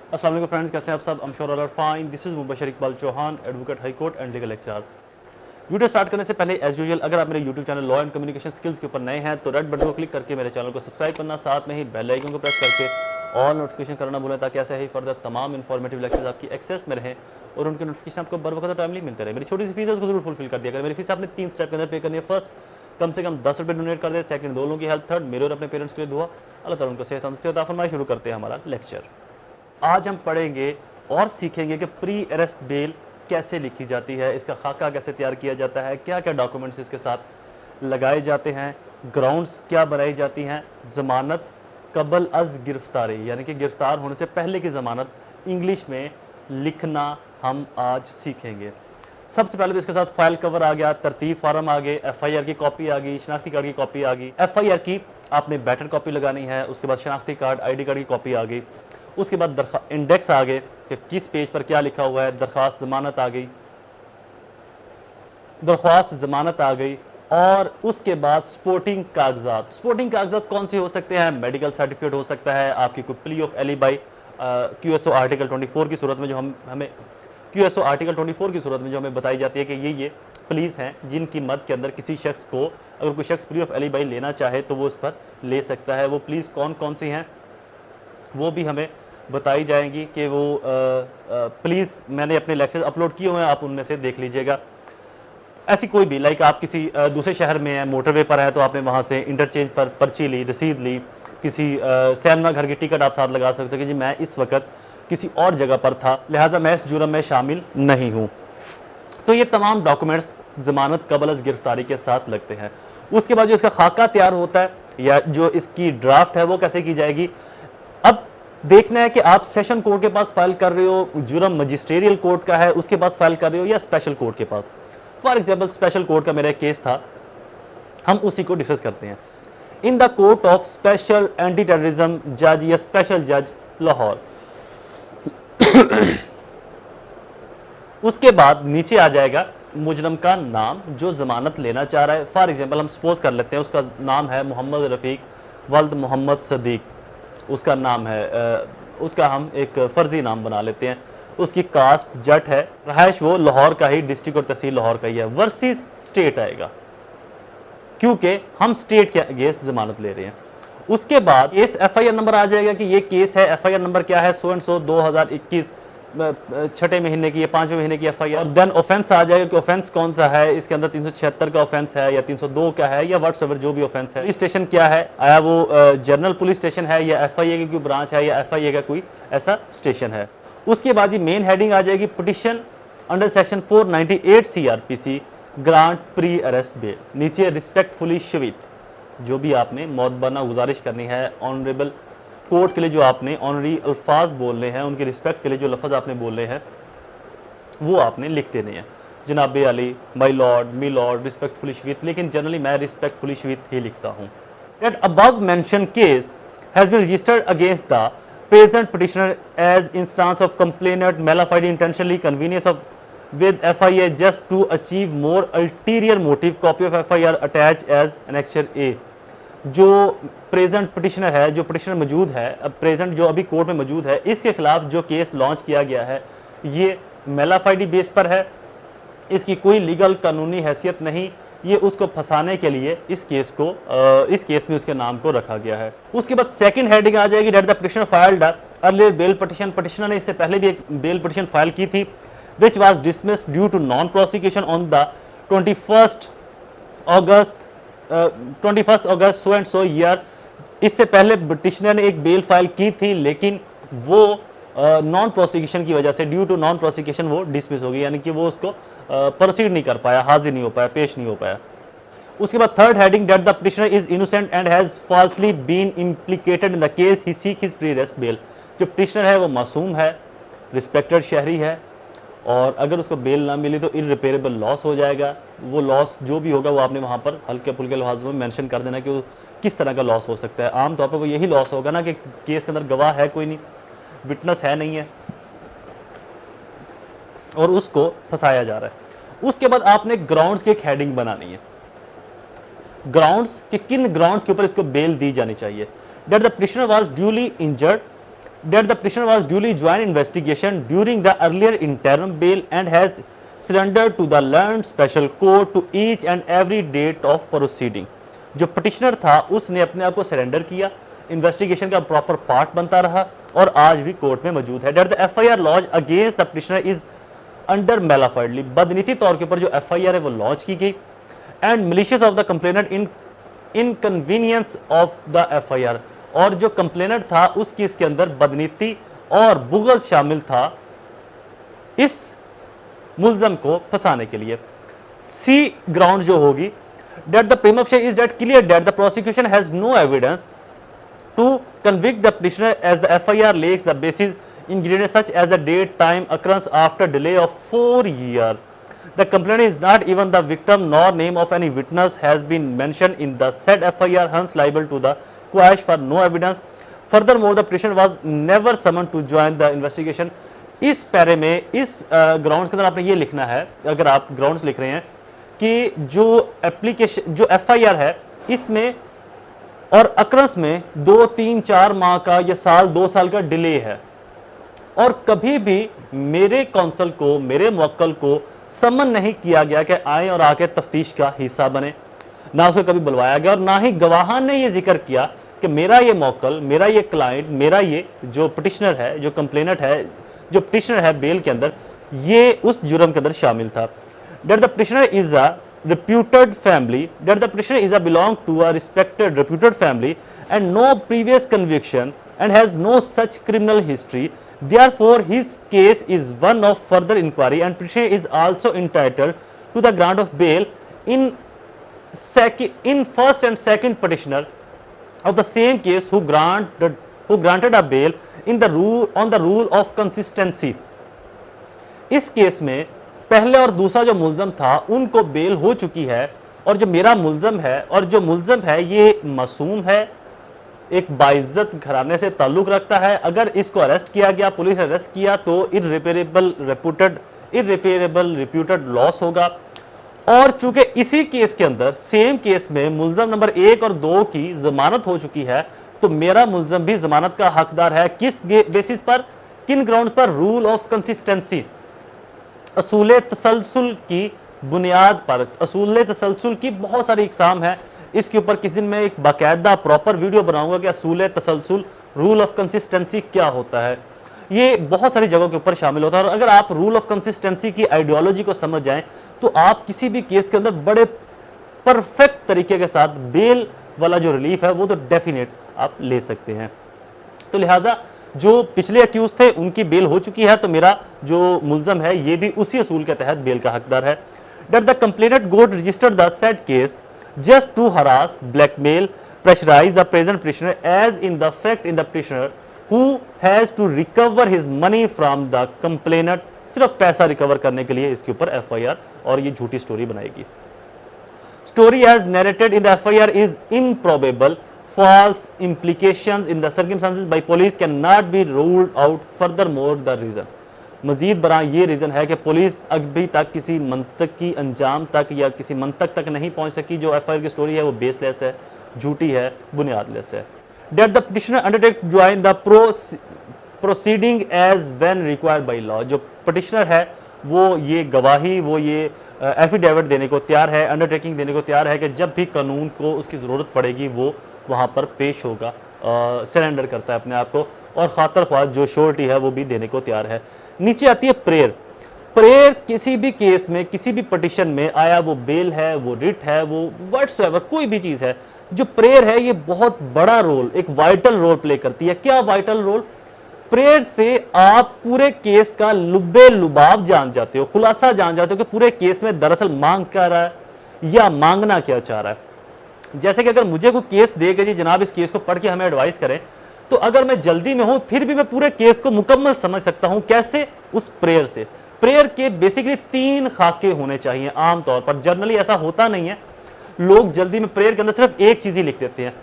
अस्सलाम वालेकुम फ्रेंड्स, कैसे हैं आप सब? I'm sure all are fine. This is Mubashar Iqbal Chauhan, advocate high court and legal lecturer. Video start करने से पहले एज यूजुअल अगर आप मेरे YouTube channel law and communication skills के ऊपर नए हैं तो रेड बटन को क्लिक करके मेरे चैनल को सब्सक्राइब करना, साथ में ही बेल आइकन को प्रेस करके ऑल नोटिफिकेशन करना भूलें ताकि ऐसे ही फर्दर तमाम इन्फॉर्मेटिव लेक्चर्स आपकी एक्सेस में रहें और उनके नोटिफिकेशन आपको बर वक्त टाइमली मिलते रहे। मेरी छोटी सी फीस है उसको जरूर फुलफिल कर दिया करें। मेरी फीस आपने 3 स्टेप के अंदर पे करनी है। फर्स्ट, कम से कम 10 रुपये डोनेट कर दे। सेकंड, 2 लोगों की हेल्प। थर्ड, मेरे और अपने पेरेंट्स के लिए दुआ। अल्लाह ताला उनको सेहत तंदुरुस्ती अता फरमाए। शुरू करते हैं हमारा लेक्चर। आज हम पढ़ेंगे और सीखेंगे कि प्री अरेस्ट बेल कैसे लिखी जाती है, इसका खाका कैसे तैयार किया जाता है, क्या क्या डॉक्यूमेंट्स इसके साथ लगाए जाते हैं, ग्राउंड्स क्या बनाई जाती हैं, ज़मानत कबल अज़ गिरफ्तारी यानी कि गिरफ्तार होने से पहले की ज़मानत इंग्लिश में लिखना हम आज सीखेंगे। सबसे पहले तो इसके साथ फाइल कवर आ गया, तरतीब फार्म आ गए, FIR की कॉपी आ गई, शनाख्ती कार्ड की कॉपी आ गई। FIR की आपने बेटर कॉपी लगानी है, उसके बाद शनाख्ती कार्ड ID कार्ड की कॉपी आ गई। उसके बाद इंडेक्स आ गए कि किस पेज पर क्या लिखा हुआ है। दरख्वास्त ज़मानत आ गई, दरख्वास्त ज़मानत आ गई। और उसके बाद स्पोर्टिंग कागजात। स्पोर्टिंग कागजात कौन से हो सकते हैं? मेडिकल सर्टिफिकेट हो सकता है, आपकी कोई plea of alibi QSO article 24 की सूरत में जो हमें QSO आर्टिकल 24 की सूरत में जो हमें बताई जाती है कि ये प्लीज़ हैं जिनकी मद के अंदर किसी शख्स को अगर कोई शख्स प्ली ऑफ एलिबाई लेना चाहे तो वो उस पर ले सकता है। वो प्लीज़ कौन कौन सी हैं वो भी हमें बताई जाएंगी कि वो प्लीज़ मैंने अपने लेक्चर अपलोड किए हुए हैं, आप उनमें से देख लीजिएगा। ऐसी कोई भी लाइक आप किसी दूसरे शहर में हैं, मोटरवे पर है तो आपने वहाँ से इंटरचेंज पर पर्ची ली, रसीद ली, किसी सिनेमा घर की टिकट आप साथ लगा सकते हो कि जी मैं इस वक्त किसी और जगह पर था लिहाजा मैं इस जुर्म में शामिल नहीं हूँ। तो ये तमाम डॉक्यूमेंट्स ज़मानत कबल अज़ गिरफ्तारी के साथ लगते हैं। उसके बाद जो इसका खाका तैयार होता है या जो इसकी ड्राफ्ट है वो कैसे की जाएगी। अब देखना है कि आप सेशन कोर्ट के पास फाइल कर रहे हो, जुर्म मजिस्ट्रियल कोर्ट का है उसके पास फाइल कर रहे हो या स्पेशल कोर्ट के पास। फॉर एग्जाम्पल स्पेशल कोर्ट का मेरा एक केस था, हम उसी को डिस्कस करते हैं। In the court of special anti terrorism जज या स्पेशल जज लाहौर। उसके बाद नीचे आ जाएगा मुजरम का नाम जो जमानत लेना चाह रहा है। फॉर एग्जाम्पल हम सपोज कर लेते हैं उसका नाम है मोहम्मद रफ़ीक वल्द मोहम्मद सदीक, उसका नाम है, उसका हम एक फ़र्जी नाम बना लेते हैं। उसकी कास्ट जट है, रहायश वो लाहौर का ही, डिस्ट्रिक्ट और तहसील लाहौर का ही है। वर्सेस स्टेट आएगा क्योंकि हम स्टेट के अगेंस्ट जमानत ले रहे हैं। उसके बाद केस FIR नंबर आ जाएगा कि ये केस है, FIR नंबर क्या है, सो एंड सो 2021 छठे महीने की या 5वें महीने की FIR। और देन ऑफेंस आ जाएगा कि ऑफेंस कौन सा है, इसके अंदर 376 का ऑफेंस है या 302 का है या व्हाट्सएवर जो भी ऑफेंस है। पुलिस स्टेशन क्या है, आया वो जनरल पुलिस स्टेशन है या FIA की कोई ब्रांच है या FIA का कोई ऐसा स्टेशन है। उसके बाद ये मेन हेडिंग आ जाएगी petition under section 498 CRPC grant pre arrest bell. नीचे रिस्पेक्टफुली शवीत, जो भी आपने मौतबाना गुजारिश करनी है ऑनरेबल कोर्ट के लिए, जो आपने ऑनरी अल्फाज बोलने हैं, उनकी रिस्पेक्ट के लिए जो लफ्ज़ आपने बोलने हैं वो आपने लिख देने हैं। जनाब Ali, my lord, me lord, respectfully sheweth, लेकिन जनरली मैं रिस्पेक्टफुली शवीत ही लिखता हूँ। That above mention case has been registered against the present petitioner as instance of complainant malafide intentionally convenience of with FIA just to achieve more ulterior motive, copy of FIR attached as annexure A। जो present petitioner है, जो petitioner मौजूद है, अब present जो अभी court में मौजूद है, इसके खिलाफ जो केस लॉन्च किया गया है ये मेलाफाइडी बेस पर है, इसकी कोई लीगल कानूनी हैसियत नहीं, ये उसको फंसाने के लिए इस केस में उसके नाम को रखा गया है। उसके बाद सेकंड हेडिंग आ जाएगी that the petitioner filed earlier bail petition. Petitioner ने इससे पहले भी एक बेल पिटिशन फाइल की थी which was dismissed due to non prosecution on the 21 August so and so year. इससे पहले पिटिशनर ने एक बेल फाइल की थी लेकिन वो नॉन प्रोसिक्यूशन की वजह से, ड्यू टू नॉन प्रोसिक्यूशन वो डिसमिस हो गई, यानी कि वो उसको प्रोसीड नहीं कर पाया, हाजिर नहीं हो पाया, पेश नहीं हो पाया। उसके बाद third heading that the petitioner is innocent and has falsely been implicated in the case he seek his pre arrest bail. जो पिटिशनर है वो मासूम है, रिस्पेक्टेड शहरी है और अगर उसको बेल ना मिली तो इररिपेयरेबल लॉस हो जाएगा। वो लॉस जो भी होगा वो आपने वहाँ पर हल्के फुल्के लफ्ज़ों में मेंशन कर देना कि वो किस तरह का लॉस हो सकता है। आमतौर पर वो यही लॉस होगा ना कि केस के अंदर गवाह है कोई नहीं, विटनेस है नहीं है और उसको फंसाया जा रहा है। उसके बाद आपने ग्राउंड्स की एक हेडिंग बनानी है, ग्राउंड्स कि किन ग्राउंड्स के ऊपर इसको बेल दी जानी चाहिए। That the petitioner was duly injured that the petitioner was duly joined investigation during the earlier interim bail and has surrendered to the learned special court to each and every date of proceeding। जो petitioner था उसने अपने आप को surrender किया, investigation का proper part बनता रहा और आज भी कोर्ट में मौजूद है। that the FIR lodged against the petitioner is under malafidely, बदनीति तौर के ऊपर जो FIR है वो लॉन्च की गई, and malicious of the complainant in inconvenience of the FIR, और जो कंप्लेनेंट था उस केस के अंदर बदनीति और बुग़्ज़ शामिल था इस मुल्ज़म को फंसाने के लिए। सी ग्राउंड जो होगी, that the prima facie is that clear that the prosecution has no evidence to convict the petitioner as the FIR lacks the basis ingredients such as the date, time, occurrence after delay of 4 years. The complainant is not even the victim nor name of any witness has been mentioned in the said FIR, hence liable to the quash for no evidence. Furthermore, the petitioner was never summoned to join the investigation. इस पैरे में इस grounds के अंदर आपने ये लिखना है, अगर आप ग्राउंड्स लिख रहे हैं कि जो एप्लीकेशन जो FIR है इसमें और अक्रंस में 2, 3, 4 माह का या साल 2 साल का डिले है, और कभी भी मेरे कौंसल को, मेरे मुवक्किल को समन नहीं किया गया कि आए और आके तफ्तीश का हिस्सा बने, ना उसको कभी बुलवाया गया और ना ही गवाहान ने ये जिक्र किया कि मेरा ये मुवक्किल, मेरा ये क्लाइंट, मेरा ये जो पिटिशनर है, जो कंप्लेनेंट है, जो पिटिशनर है बेल के अंदर, ये उस जुर्म के अंदर शामिल था। That the petitioner is a reputed family, that the petitioner is a belong to a respected reputed family and no previous conviction and has no such criminal history, therefore his case is one of further inquiry and petitioner is also entitled to the grant of bail in first and second petitioner of the same case who granted a bail in the rule on the rule of consistency। इस case में पहले और दूसरा जो मुल्ज़म था उनको bell हो चुकी है, और जो मेरा मुल्ज़म है और जो मुल्ज़म है ये मासूम है, एक बाइज्जत घराने से ताल्लुक़ रखता है। अगर इसको अरेस्ट किया गया, पुलिस अरेस्ट किया तो इर्रिपेरेबल रिप्यूटेड लॉस होगा। और चूंकि इसी केस के अंदर सेम केस में मुल्ज़म नंबर 1 और 2 की ज़मानत हो चुकी है, तो मेरा मुल्ज़म भी ज़मानत का हकदार है। किस बेसिस पर, किन ग्राउंड्स पर? रूल ऑफ कंसिस्टेंसी, असूल तसलसल की बुनियाद पर। असूल तसलसल की बहुत सारी इकसाम है, इसके ऊपर किस दिन मैं एक बाकायदा प्रॉपर वीडियो बनाऊंगा कि असूल तसलसल, रूल ऑफ कंसिस्टेंसी क्या होता है। ये बहुत सारी जगहों के ऊपर शामिल होता है, और अगर आप रूल ऑफ कंसिस्टेंसी की आइडियोलॉजी को समझ जाएं तो आप किसी भी केस के अंदर बड़े परफेक्ट तरीके के साथ बेल वाला जो रिलीफ है वो तो डेफिनेट आप ले सकते हैं। तो लिहाजा जो पिछले अक्यूज थे उनकी बेल हो चुकी है, तो मेरा जो मुल्ज़म है ये भी उसी असूल के तहत बेल का हकदार है। That the complainant got registered the said case just to harass, blackmail, pressurize the present petitioner as in the fact in the petitioner who has to recover his money from the complainant, सिर्फ पैसा recover करने के लिए इसके ऊपर FIR और ये झूठी स्टोरी बनाएगी। Story as narrated in the FIR is improbable, false implications in the circumstances by police cannot be ruled out, furthermore the reason, मजीद बरा ये रीज़न है कि पुलिस अभी तक किसी मंतक की अंजाम तक या किसी मंतक तक नहीं पहुंच सकी। जो FIR की स्टोरी है वो बेसलेस है, झूठी है, बुनियादलेस है। That the petitioner undertake to join the proceeding as when required by law, जो पिटिशनर है वो ये गवाही, वो ये एफिडेविट देने को तैयार है, अंडरटेकिंग देने को तैयार है कि जब भी कानून को उसकी ज़रूरत पड़ेगी वो वहाँ पर पेश होगा, सरेंडर करता है अपने आप को, और खातर ख्वाह जो श्योरिटी है वो भी देने को तैयार है। नीचे आती है प्रेयर। प्रेयर किसी भी केस में, किसी भी पटिशन में, आया वो बेल है, वो रिट है, वो व्हाट्सएवर कोई भी चीज़ है, जो प्रेयर है ये बहुत बड़ा रोल, एक वाइटल रोल प्ले करती है। क्या वाइटल रोल? प्रेयर से आप पूरे केस का लुब्बे लुबाब जान जाते हो, खुलासा जान जाते हो कि पूरे केस में दरअसल मांग क्या रहा है या मांगना क्या चाह रहा है। जैसे कि अगर मुझे कोई केस दे के जी जनाब इस केस को पढ़ के हमें एडवाइस करें, तो अगर मैं जल्दी में हूं फिर भी मैं पूरे केस को मुकम्मल समझ सकता हूं। कैसे? उस प्रेयर से। प्रेयर के बेसिकली 3 खाके होने चाहिए आमतौर पर, जनरली ऐसा होता नहीं है, लोग जल्दी में प्रेयर के अंदर सिर्फ एक चीज ही लिख देते हैं।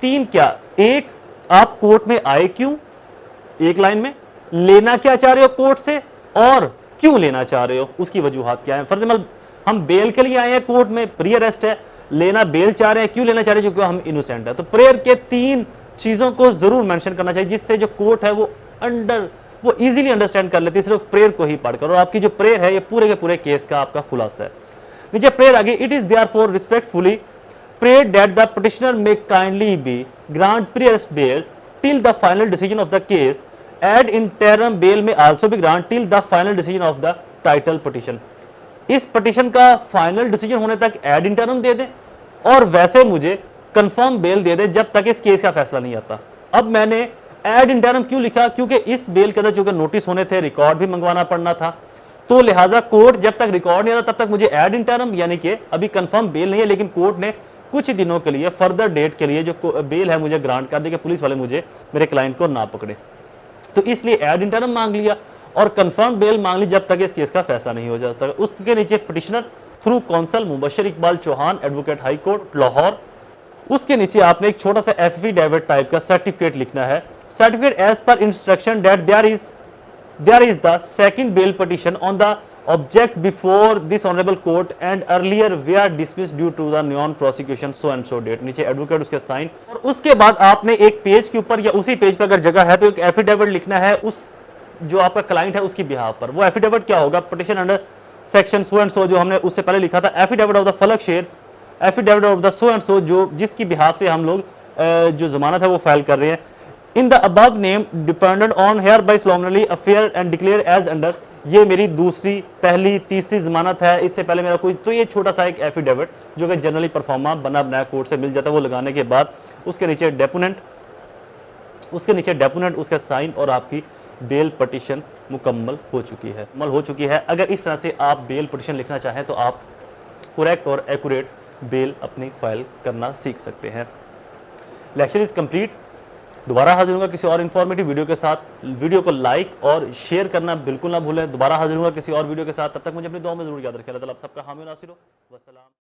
3 क्या? 1, आप कोर्ट में आए क्यों, एक लाइन में, लेना क्या चाह रहे हो कोर्ट से और क्यों लेना चाह रहे हो, उसकी वजूहात क्या है। फर्ज हम बेल के लिए आए हैं, कोर्ट में प्री अरेस्ट है, लेना बेल चाह रहे हैं, क्यों लेना चाह रहे हैं, क्योंकि हम इनोसेंट है। तो प्रेयर के 3 चीज़ों को ज़रूर मेंशन करना चाहिए जिससे जो कोर्ट है वो वो इजीली अंडरस्टैंड कर लेती है सिर्फ प्रेयर को ही पढ़कर, और आपकी जो प्रेयर है ये पूरे के पूरे केस का आपका खुलासा है। नीचे प्रेयर आगे, it is therefore respectfully pray that the petitioner may kindly be grant prayers bail till the final decision of the case, ad interim bail may also be grant till the final decision of the title petition. इस petition का final decision होने तक add interim दे दें, और वैसे मुझे confirm bell दे दें जब तक इस केस का फैसला नहीं आता। अब मैंने एड इंटरम क्यों लिखा, क्योंकि इस बेल के अंदर चूंकि नोटिस होने थे, रिकॉर्ड भी मंगवाना पड़ना था, तो लिहाजा कोर्ट जब तक रिकॉर्ड नहीं आता तब तक मुझे एड इंटरम यानी कि अभी कंफर्म बेल नहीं है, लेकिन कोर्ट ने कुछ दिनों के लिए फर्दर डेट के लिए जो बेल है मुझे ग्रांट कर दी कि पुलिस वाले मुझे मेरे क्लाइंट को ना पकड़े, तो इसलिए एड इंटरम मांग लिया और कंफर्म बेल मांग ली जब तक इस केस का फैसला नहीं हो जाता। उसके नीचे petitioner through counsel Mubashar Iqbal Chauhan, advocate high court Lahore. उसके नीचे आपने एक छोटा सा एफिडेविट टाइप का सर्टिफिकेट लिखना है। Certificate as per instruction that there is the second bail petition on the object before this honourable court and earlier we are dismissed due to the non prosecution so and so date. नीचे advocate उसके sign, और उसके बाद आपने एक page के ऊपर या उसी पेज पर अगर जगह है तो एक एफिडेविट लिखना है उस जो आपका क्लाइंट है उसकी बिहाफ पर। वो एफिडेविट क्या होगा, petition under section so and सो जो हमने उससे पहले लिखा था, एफिडेविट ऑफ द फलक शेर, affidavit of the so and सो जो जिसकी बिहाफ से हम लोग जो जमानत है वो फाइल कर रहे हैं। In the above name dependent on hereby solemnly affirm and declare as under, ये मेरी दूसरी, पहली, तीसरी जमानत है, इससे पहले मेरा कोई, तो ये छोटा सा एक एफिडेविट जो कि जनरली परफॉर्मा बना बनाया कोर्ट से मिल जाता है, वो लगाने के बाद उसके नीचे डेपोनेंट, उसका साइन, और आपकी बेल पिटिशन मुकम्मल हो चुकी है। अगर इस तरह से आप बेल पिटिशन लिखना चाहें तो आप करेक्ट और एक्यूरेट बेल अपनी फाइल करना सीख सकते हैं। Lecture is complete. दोबारा हाजिर होगा किसी और इन्फॉर्मेटिव वीडियो के साथ। वीडियो को लाइक और शेयर करना बिल्कुल ना भूलें। दोबारा हाजिर होगा किसी और वीडियो के साथ, तब तक मुझे अपनी दुआ में जरूर याद रखें। अल्लाह ताला आप सबका हामी और नासिर हो। वस्सलाम।